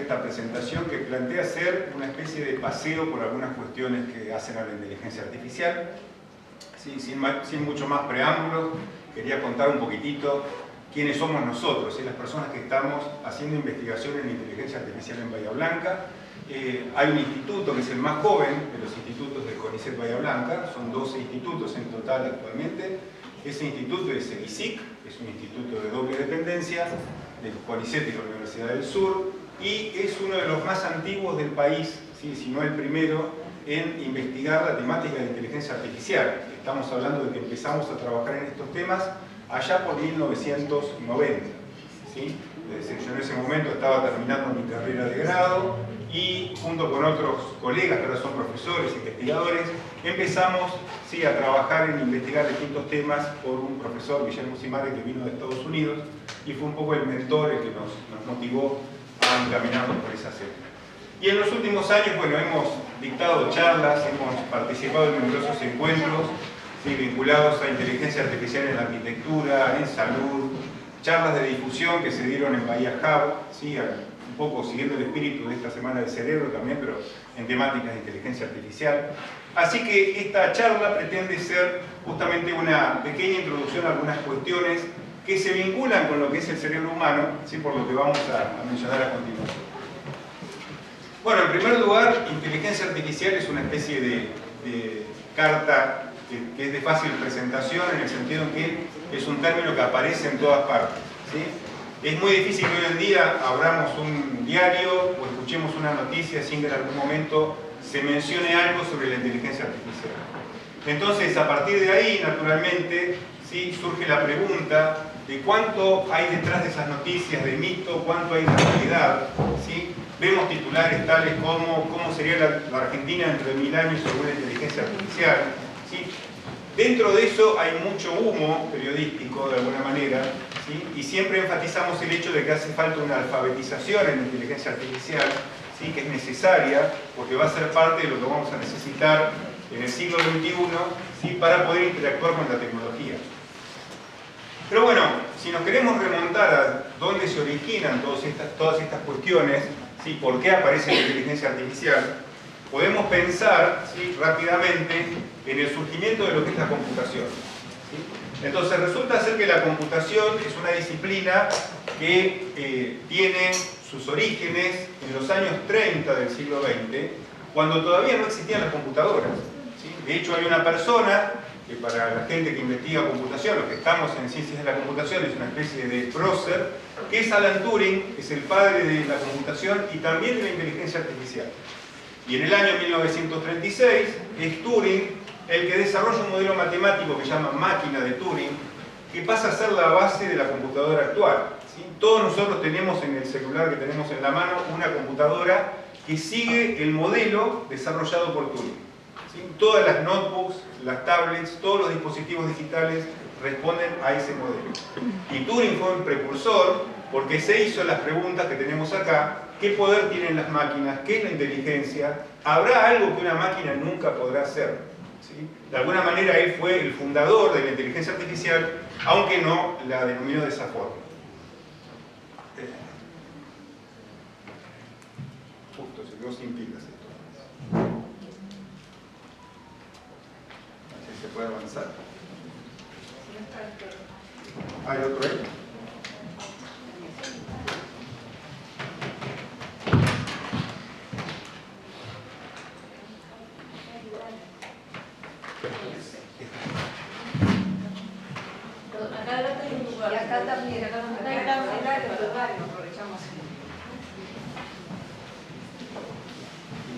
esta presentación que plantea hacer una especie de paseo por algunas cuestiones que hacen a la inteligencia artificial. Sí, sin mucho más preámbulos, quería contar un poquitito quiénes somos nosotros, las personas que estamos haciendo investigación en inteligencia artificial en Bahía Blanca. Hay un instituto que es el más joven de los institutos del CONICET Bahía Blanca, son 12 institutos en total actualmente. Ese instituto es el ISIC, es un instituto de doble dependencia del CONICET y la Universidad del Sur, y es uno de los más antiguos del país, ¿sí? Si no el primero, en investigar la temática de inteligencia artificial. Estamos hablando de que empezamos a trabajar en estos temas allá por 1990. ¿Sí? Es decir, yo en ese momento estaba terminando mi carrera de grado y junto con otros colegas que ahora son profesores, investigadores, empezamos a trabajar en investigar distintos temas por un profesor, Guillermo Simare, que vino de Estados Unidos y fue un poco el mentor el que nos motivó a encaminarnos por esa senda. Y en los últimos años, bueno, hemos dictado charlas, hemos participado en numerosos encuentros, ¿sí?, vinculados a inteligencia artificial en la arquitectura, en salud, charlas de difusión que se dieron en Bahía Hub, ¿sí?, un poco siguiendo el espíritu de esta Semana del Cerebro también, pero en temáticas de inteligencia artificial. Así que esta charla pretende ser justamente una pequeña introducción a algunas cuestiones que se vinculan con lo que es el cerebro humano, ¿sí?, por lo que vamos a mencionar a continuación. Bueno, en primer lugar, inteligencia artificial es una especie de carta que es de fácil presentación en el sentido en que es un término que aparece en todas partes, ¿sí? Es muy difícil que hoy en día abramos un diario o escuchemos una noticia sin que en algún momento se mencione algo sobre la inteligencia artificial. Entonces, a partir de ahí, naturalmente, ¿sí?, surge la pregunta de cuánto hay detrás de esas noticias, de mito, cuánto hay de realidad, ¿sí? Vemos titulares tales como ¿cómo sería la Argentina dentro de 1000 años sobre la inteligencia artificial? ¿Sí? Dentro de eso hay mucho humo periodístico, de alguna manera, ¿sí?, y siempre enfatizamos el hecho de que hace falta una alfabetización en la inteligencia artificial, ¿sí?, que es necesaria, porque va a ser parte de lo que vamos a necesitar en el siglo XXI, ¿sí?, para poder interactuar con la tecnología. Pero bueno, si nos queremos remontar a dónde se originan todas estas cuestiones, ¿sí?, por qué aparece la inteligencia artificial, podemos pensar, ¿sí?, rápidamente en el surgimiento de lo que es la computación, ¿sí? Entonces resulta ser que la computación es una disciplina que tiene sus orígenes en los años 30 del siglo XX, cuando todavía no existían las computadoras, ¿sí? De hecho hay una persona que para la gente que investiga computación, los que estamos en ciencias de la computación, es una especie de prócer, que es Alan Turing, que es el padre de la computación y también de la inteligencia artificial. Y en el año 1936 es Turing el que desarrolla un modelo matemático que se llama máquina de Turing, que pasa a ser la base de la computadora actual, ¿sí? Todos nosotros tenemos en el celular que tenemos en la mano una computadora que sigue el modelo desarrollado por Turing, ¿sí? Todas las notebooks, las tablets, todos los dispositivos digitales responden a ese modelo. Y Turing fue un precursor porque se hizo las preguntas que tenemos acá: ¿qué poder tienen las máquinas? ¿Qué es la inteligencia? ¿Habrá algo que una máquina nunca podrá hacer? ¿Sí? De alguna manera él fue el fundador de la inteligencia artificial, aunque no la denominó de esa forma. Justo, se quedó sin pilas esto. Así se puede avanzar. ¿Hay otro ahí? Y acá también, aprovechamos.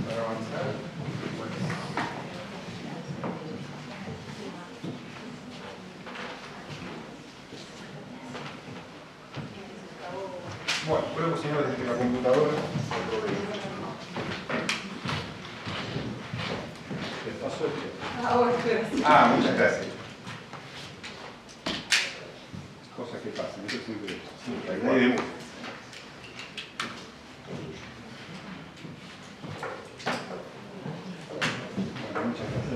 Para avanzar. Bueno, pruebo si no desde la computadora. ¿Les pasó esto? Ah, muchas gracias. Cosas que pasan, eso siempre hay de mucho. Bueno, muchas gracias.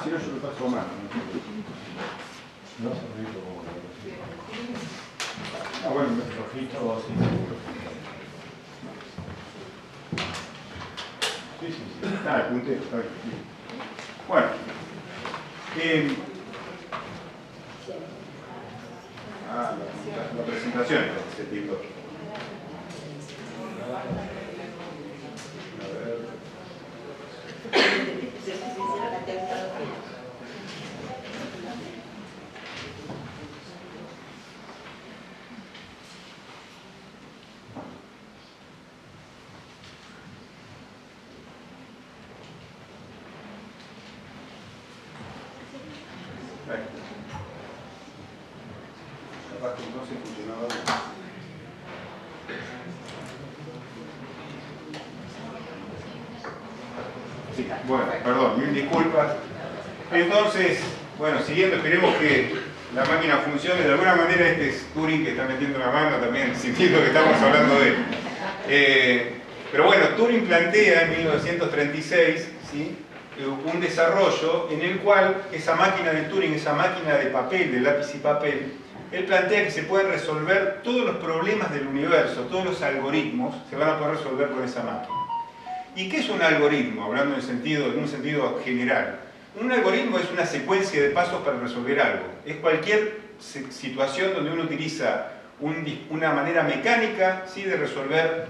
si no yo lo paso más. No, rojito como Bueno, rojito así. Sí. Ah, el puntero, está bien. Bueno. La presentación ese tipo. Capaz que no se funcionaba bien. Sí, bueno, perdón, mil disculpas. Entonces, bueno, siguiendo, esperemos que la máquina funcione. De alguna manera este es Turing que está metiendo la mano también, sintiendo que estamos hablando de él. Pero bueno, Turing plantea en 1936, ¿sí?, un desarrollo en el cual esa máquina de Turing, esa máquina de papel, de lápiz y papel, él plantea que se pueden resolver todos los problemas del universo, todos los algoritmos se van a poder resolver con esa máquina. ¿Y qué es un algoritmo? Hablando en un sentido general. Un algoritmo es una secuencia de pasos para resolver algo. Es cualquier situación donde uno utiliza una manera mecánica, ¿sí?, de resolver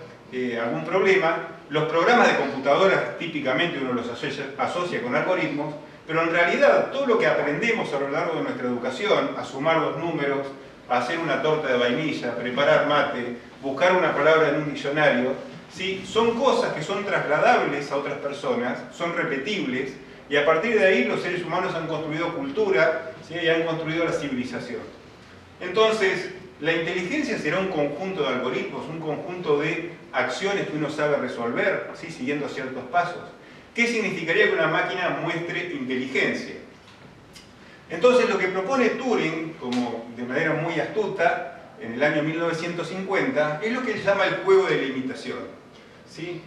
algún problema. Los programas de computadoras típicamente uno los asocia con algoritmos, pero en realidad todo lo que aprendemos a lo largo de nuestra educación, a sumar los números, a hacer una torta de vainilla, preparar mate, buscar una palabra en un diccionario, ¿sí?, son cosas que son trasladables a otras personas, son repetibles, y a partir de ahí los seres humanos han construido cultura, ¿sí?, y han construido la civilización. Entonces, la inteligencia será un conjunto de algoritmos, un conjunto de acciones que uno sabe resolver, ¿sí?, siguiendo ciertos pasos. ¿Qué significaría que una máquina muestre inteligencia? Entonces, lo que propone Turing, como de manera muy astuta, en el año 1950, es lo que él llama el juego de la imitación, ¿sí?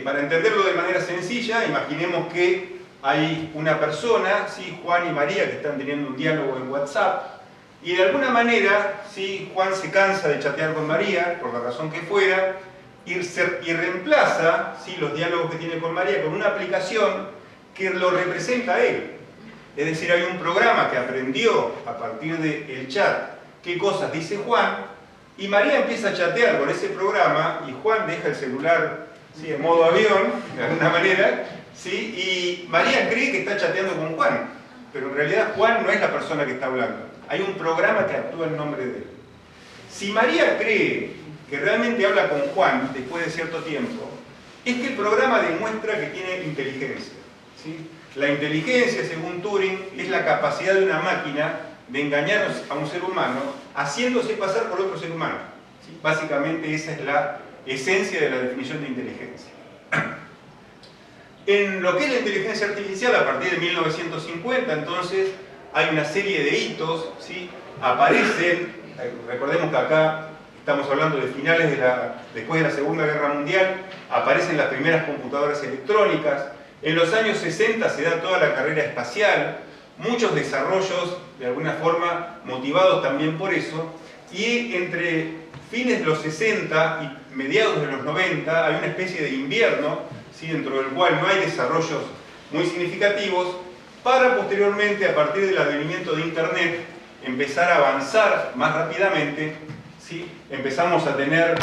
Para entenderlo de manera sencilla, imaginemos que hay una persona, ¿sí?, Juan y María, que están teniendo un diálogo en WhatsApp, y de alguna manera, ¿sí?, Juan se cansa de chatear con María, por la razón que fuera, y reemplaza, ¿sí?, los diálogos que tiene con María con una aplicación que lo representa a él. Es decir, hay un programa que aprendió a partir del chat qué cosas dice Juan, y María empieza a chatear con ese programa, y Juan deja el celular, ¿sí?, en modo avión, de alguna manera, ¿sí?, y María cree que está chateando con Juan, pero en realidad Juan no es la persona que está hablando. Hay un programa que actúa en nombre de él. Si María cree que realmente habla con Juan después de cierto tiempo, es que el programa demuestra que tiene inteligencia, ¿sí? La inteligencia, según Turing, es la capacidad de una máquina de engañar a un ser humano haciéndose pasar por otro ser humano, ¿sí? Básicamente esa es la esencia de la definición de inteligencia. En lo que es la inteligencia artificial, a partir de 1950, entonces, hay una serie de hitos, ¿sí? Aparecen, recordemos que acá estamos hablando de finales después de la Segunda Guerra Mundial, aparecen las primeras computadoras electrónicas. En los años 60 se da toda la carrera espacial, muchos desarrollos, de alguna forma, motivados también por eso, y entre fines de los 60 y mediados de los 90 hay una especie de invierno, ¿sí?, dentro del cual no hay desarrollos muy significativos, para posteriormente, a partir del advenimiento de Internet, empezar a avanzar más rápidamente, ¿sí? Empezamos a tener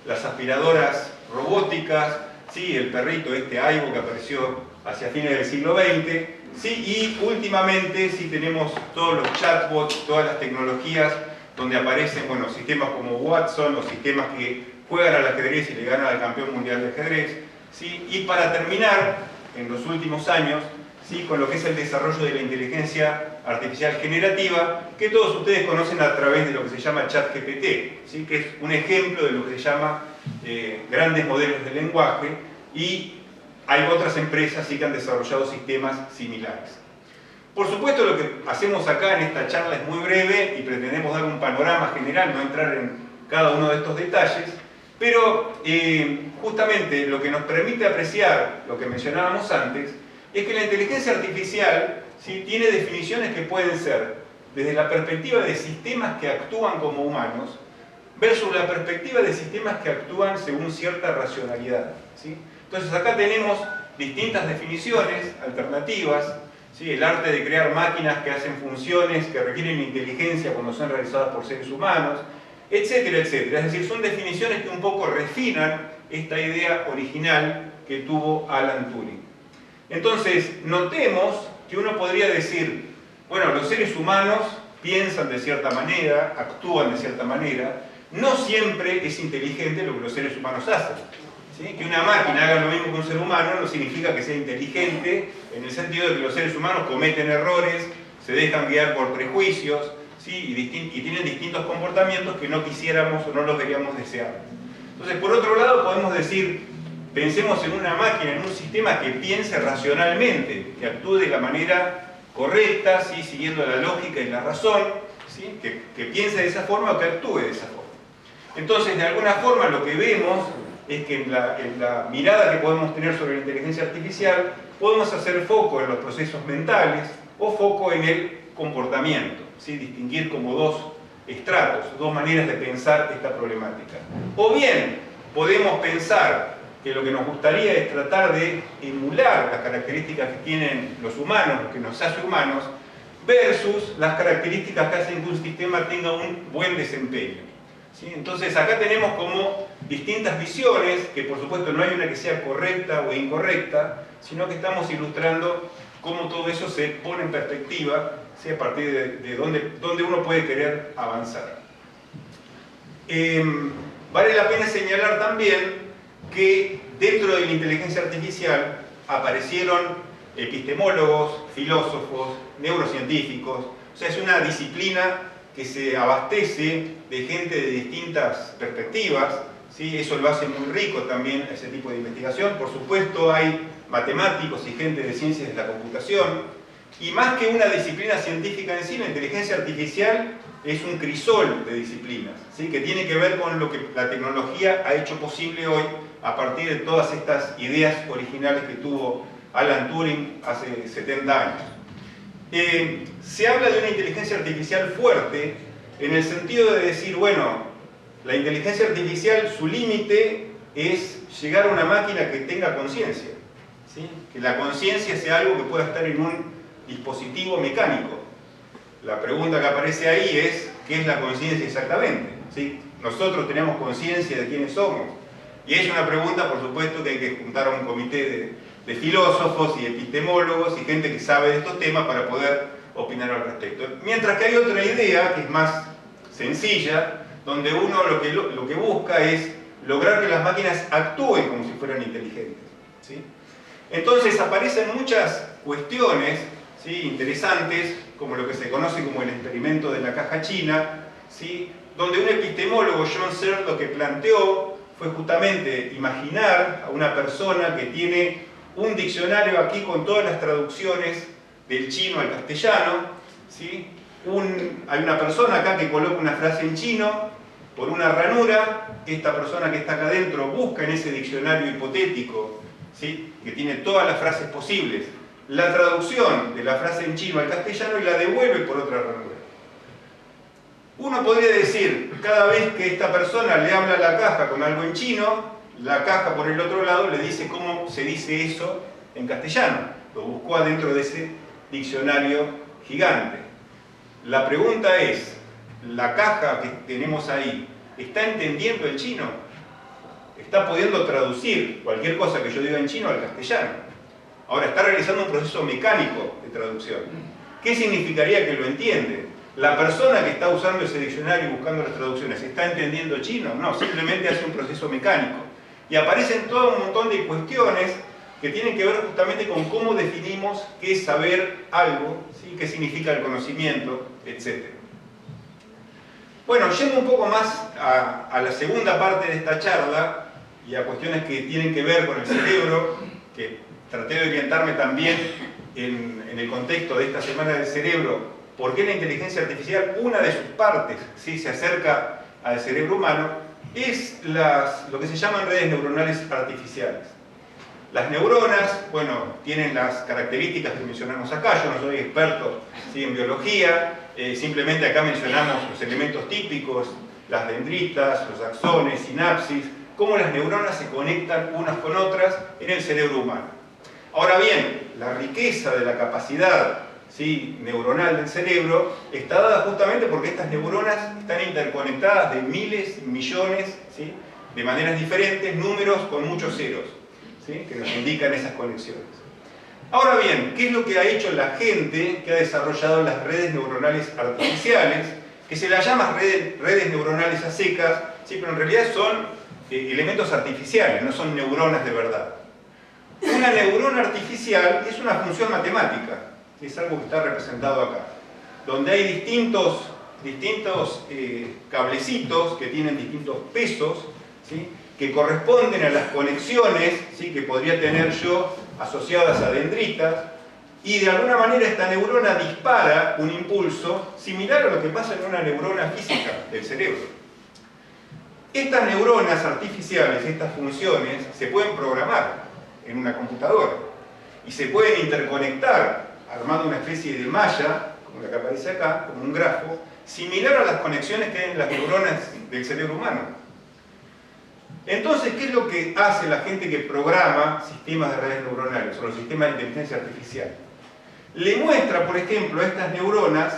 las aspiradoras robóticas, ¿sí?, el perrito Aibo que apareció hacia fines del siglo XX, ¿sí?, y últimamente sí tenemos todos los chatbots, todas las tecnologías donde aparecen, bueno, sistemas como Watson, los sistemas que juegan al ajedrez y le ganan al campeón mundial de ajedrez, ¿sí? Y para terminar, en los últimos años, ¿sí?, con lo que es el desarrollo de la inteligencia artificial generativa, que todos ustedes conocen a través de lo que se llama ChatGPT, ¿sí?, que es un ejemplo de lo que se llama grandes modelos de lenguaje, y hay otras empresas sí que han desarrollado sistemas similares. Por supuesto, lo que hacemos acá en esta charla es muy breve y pretendemos dar un panorama general, no entrar en cada uno de estos detalles, pero justamente lo que nos permite apreciar lo que mencionábamos antes es que la inteligencia artificial, ¿sí? Tiene definiciones que pueden ser desde la perspectiva de sistemas que actúan como humanos versus la perspectiva de sistemas que actúan según cierta racionalidad, ¿sí? Entonces acá tenemos distintas definiciones alternativas, ¿sí? El arte de crear máquinas que hacen funciones que requieren inteligencia cuando son realizadas por seres humanos, etcétera, etcétera. Es decir, son definiciones que un poco refinan esta idea original que tuvo Alan Turing. Entonces, notemos que uno podría decir, bueno, los seres humanos piensan de cierta manera, actúan de cierta manera, no siempre es inteligente lo que los seres humanos hacen. ¿Sí? Que una máquina haga lo mismo que un ser humano no significa que sea inteligente, en el sentido de que los seres humanos cometen errores, se dejan guiar por prejuicios, ¿sí? y tienen distintos comportamientos que no quisiéramos o no los veríamos desear. Entonces, por otro lado, podemos decir, pensemos en una máquina, en un sistema que piense racionalmente, que actúe de la manera correcta, ¿sí? Siguiendo la lógica y la razón, ¿sí? que piense de esa forma o que actúe de esa forma. Entonces, de alguna forma, lo que vemos es que en la mirada que podemos tener sobre la inteligencia artificial, podemos hacer foco en los procesos mentales o foco en el comportamiento, ¿sí? Distinguir como dos estratos, dos maneras de pensar esta problemática. O bien, podemos pensar que lo que nos gustaría es tratar de emular las características que tienen los humanos, lo que nos hace humanos, versus las características que hacen que un sistema tenga un buen desempeño. ¿Sí? Entonces acá tenemos como distintas visiones, que por supuesto no hay una que sea correcta o incorrecta, sino que estamos ilustrando cómo todo eso se pone en perspectiva, ¿sí? A partir de dónde uno puede querer avanzar. Vale la pena señalar también que dentro de la inteligencia artificial aparecieron epistemólogos, filósofos, neurocientíficos, o sea, es una disciplina que se abastece de gente de distintas perspectivas, ¿sí? Eso lo hace muy rico también ese tipo de investigación. Por supuesto hay matemáticos y gente de ciencias de la computación, y más que una disciplina científica en sí, la inteligencia artificial es un crisol de disciplinas, ¿sí? Que tiene que ver con lo que la tecnología ha hecho posible hoy a partir de todas estas ideas originales que tuvo Alan Turing hace 70 años. Se habla de una inteligencia artificial fuerte en el sentido de decir, bueno, la inteligencia artificial, su límite es llegar a una máquina que tenga conciencia, ¿sí? Que la conciencia sea algo que pueda estar en un dispositivo mecánico. La pregunta que aparece ahí es, ¿qué es la conciencia exactamente? ¿Sí? Nosotros tenemos conciencia de quiénes somos. Y es una pregunta, por supuesto, que hay que juntar a un comité de filósofos y epistemólogos y gente que sabe de estos temas para poder opinar al respecto. Mientras que hay otra idea que es más sencilla, donde uno lo que busca es lograr que las máquinas actúen como si fueran inteligentes, ¿sí? Entonces aparecen muchas cuestiones, ¿sí? Interesantes, como lo que se conoce como el experimento de la caja china, ¿sí? Donde un epistemólogo, John Searle, lo que planteó fue justamente imaginar a una persona que tiene un diccionario aquí con todas las traducciones del chino al castellano, ¿sí? Hay una persona acá que coloca una frase en chino por una ranura, esta persona que está acá adentro busca en ese diccionario hipotético, ¿sí? Que tiene todas las frases posibles, la traducción de la frase en chino al castellano y la devuelve por otra ranura. Uno podría decir, cada vez que esta persona le habla a la caja con algo en chino, la caja por el otro lado le dice cómo se dice eso en castellano. Lo buscó adentro de ese diccionario gigante. La pregunta es, ¿la caja que tenemos ahí está entendiendo el chino? ¿Está pudiendo traducir cualquier cosa que yo diga en chino al castellano? Ahora, está realizando un proceso mecánico de traducción. ¿Qué significaría que lo entiende? ¿La persona que está usando ese diccionario y buscando las traducciones está entendiendo chino? No, simplemente hace un proceso mecánico. Y aparecen todo un montón de cuestiones que tienen que ver justamente con cómo definimos qué es saber algo, ¿sí? Qué significa el conocimiento, etc. Bueno, yendo un poco más a la segunda parte de esta charla y a cuestiones que tienen que ver con el cerebro, que traté de orientarme también en el contexto de esta Semana del Cerebro, por qué la inteligencia artificial, una de sus partes, ¿sí? Se acerca al cerebro humano, es lo que se llaman redes neuronales artificiales. Las neuronas, bueno, tienen las características que mencionamos acá. Yo no soy experto, ¿sí?, en biología, simplemente acá mencionamos los elementos típicos, las dendritas, los axones, sinapsis, cómo las neuronas se conectan unas con otras en el cerebro humano. Ahora bien, la riqueza de la capacidad, ¿sí?, neuronal del cerebro está dada justamente porque estas neuronas están interconectadas de miles, millones, ¿sí?, de maneras diferentes, números con muchos ceros, ¿sí?, que nos indican esas conexiones. Ahora bien, ¿qué es lo que ha hecho la gente que ha desarrollado las redes neuronales artificiales? Que se las llama redes neuronales a secas, ¿sí?, pero en realidad son elementos artificiales, no son neuronas de verdad. Una neurona artificial es una función matemática, es algo que está representado acá, donde hay distintos cablecitos que tienen distintos pesos, ¿sí?, que corresponden a las conexiones, ¿sí?, que podría tener yo asociadas a dendritas, y de alguna manera esta neurona dispara un impulso similar a lo que pasa en una neurona física del cerebro. Estas neuronas artificiales, estas funciones, se pueden programar en una computadora y se pueden interconectar armando una especie de malla, como la que aparece acá, como un grafo, similar a las conexiones que hay en las neuronas del cerebro humano. Entonces, ¿qué es lo que hace la gente que programa sistemas de redes neuronales o los sistemas de inteligencia artificial? Le muestra, por ejemplo, a estas neuronas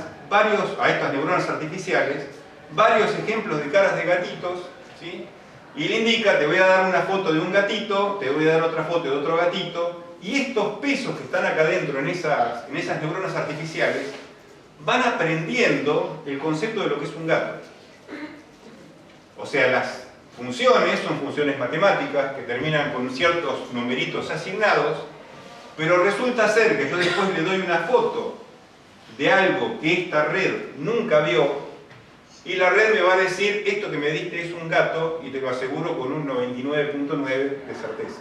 artificiales, varios ejemplos de caras de gatitos, ¿sí?, y le indica, te voy a dar una foto de un gatito, te voy a dar otra foto de otro gatito, y estos pesos que están acá adentro en esas neuronas artificiales van aprendiendo el concepto de lo que es un gato. O sea, las funciones son funciones matemáticas que terminan con ciertos numeritos asignados, pero resulta ser que yo después le doy una foto de algo que esta red nunca vio, y la red me va a decir, esto que me diste es un gato, y te lo aseguro con un 99.9 de certeza,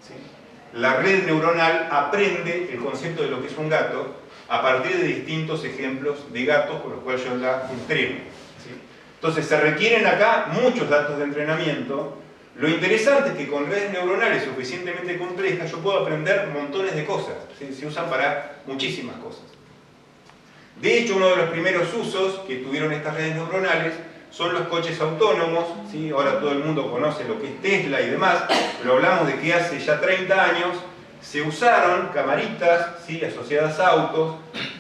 ¿sí? La red neuronal aprende el concepto de lo que es un gato a partir de distintos ejemplos de gatos con los cuales yo la entreno, ¿sí? Entonces se requieren acá muchos datos de entrenamiento. Lo interesante es que con redes neuronales suficientemente complejas yo puedo aprender montones de cosas, ¿sí? Se usan para muchísimas cosas. De hecho, uno de los primeros usos que tuvieron estas redes neuronales son los coches autónomos, ¿sí? Ahora todo el mundo conoce lo que es Tesla y demás, pero hablamos de que hace ya 30 años se usaron camaritas, ¿sí?, asociadas a autos,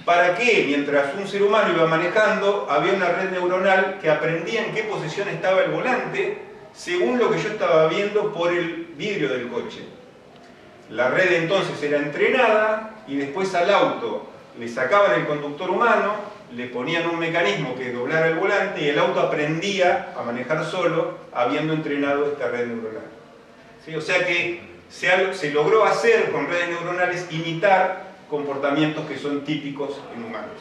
para que mientras un ser humano iba manejando, había una red neuronal que aprendía en qué posición estaba el volante según lo que yo estaba viendo por el vidrio del coche. La red entonces era entrenada y después al auto le sacaban el conductor humano, le ponían un mecanismo que doblara el volante y el auto aprendía a manejar solo habiendo entrenado esta red neuronal, ¿sí? O sea que se logró hacer con redes neuronales imitar comportamientos que son típicos en humanos.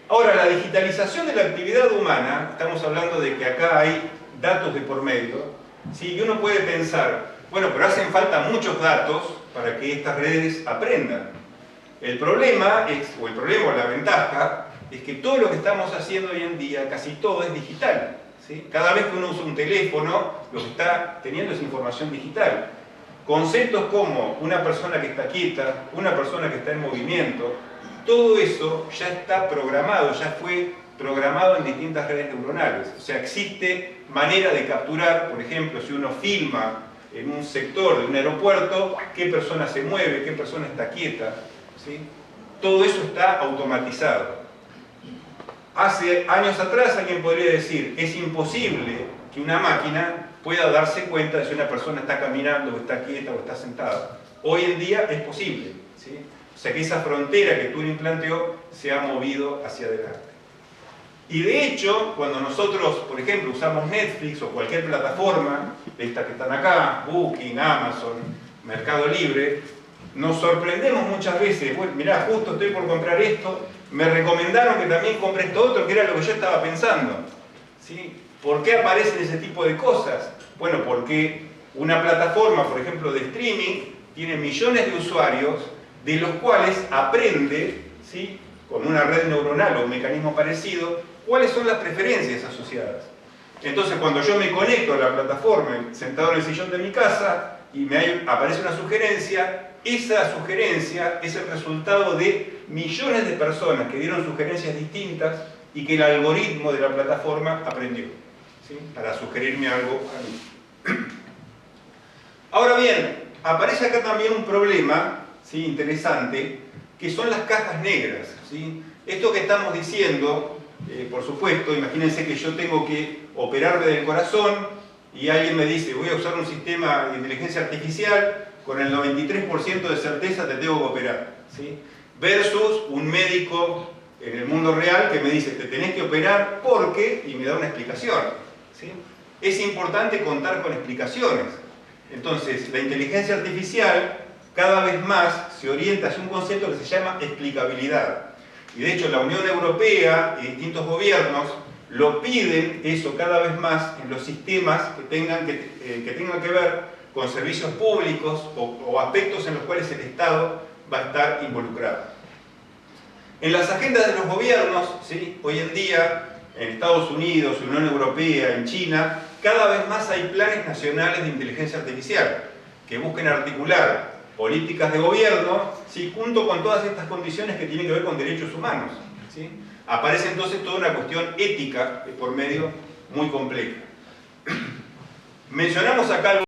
Ahora, la digitalización de la actividad humana, estamos hablando de que acá hay datos de por medio, ¿sí? Y uno puede pensar, bueno, pero hacen falta muchos datos para que estas redes aprendan. El problema o la ventaja, es que todo lo que estamos haciendo hoy en día, casi todo es digital, ¿sí? Cada vez que uno usa un teléfono, lo que está teniendo es información digital. Conceptos como una persona que está quieta, una persona que está en movimiento, todo eso ya está programado, ya fue programado en distintas redes neuronales. O sea, existe manera de capturar, por ejemplo, si uno filma en un sector de un aeropuerto, qué persona se mueve, qué persona está quieta, ¿sí? Todo eso está automatizado. Hace años atrás alguien podría decir, es imposible que una máquina pueda darse cuenta de si una persona está caminando, o está quieta, o está sentada. Hoy en día es posible, ¿sí? O sea que esa frontera que Turing planteó se ha movido hacia adelante. Y de hecho, cuando nosotros, por ejemplo, usamos Netflix o cualquier plataforma, de estas que están acá, Booking, Amazon, Mercado Libre, nos sorprendemos muchas veces. Bueno, mirá, justo estoy por comprar esto, me recomendaron que también compre esto otro, que era lo que yo estaba pensando, ¿sí? ¿Por qué aparecen ese tipo de cosas? Bueno, porque una plataforma, por ejemplo, de streaming, tiene millones de usuarios, de los cuales aprende, ¿sí?, con una red neuronal o un mecanismo parecido, cuáles son las preferencias asociadas. Entonces, cuando yo me conecto a la plataforma, sentado en el sillón de mi casa, y aparece una sugerencia. Esa sugerencia es el resultado de millones de personas que dieron sugerencias distintas y que el algoritmo de la plataforma aprendió, ¿sí?, para sugerirme algo a mí. Ahora bien, aparece acá también un problema, ¿sí?, interesante, que son las cajas negras, ¿sí? Esto que estamos diciendo, por supuesto, imagínense que yo tengo que operarme del corazón y alguien me dice, voy a usar un sistema de inteligencia artificial, con el 93% de certeza te tengo que operar, ¿sí?, versus un médico en el mundo real que me dice, te tenés que operar porque, y me da una explicación, ¿sí? Es importante contar con explicaciones. Entonces, la inteligencia artificial cada vez más se orienta hacia un concepto que se llama explicabilidad. Y de hecho la Unión Europea y distintos gobiernos lo piden eso cada vez más en los sistemas que tengan que ver con servicios públicos o aspectos en los cuales el Estado va a estar involucrado. En las agendas de los gobiernos, ¿sí?, hoy en día, en Estados Unidos, Unión Europea, en China, cada vez más hay planes nacionales de inteligencia artificial que busquen articular políticas de gobierno, ¿sí?, junto con todas estas condiciones que tienen que ver con derechos humanos, ¿sí? Aparece entonces toda una cuestión ética de por medio muy compleja. Mencionamos acá algo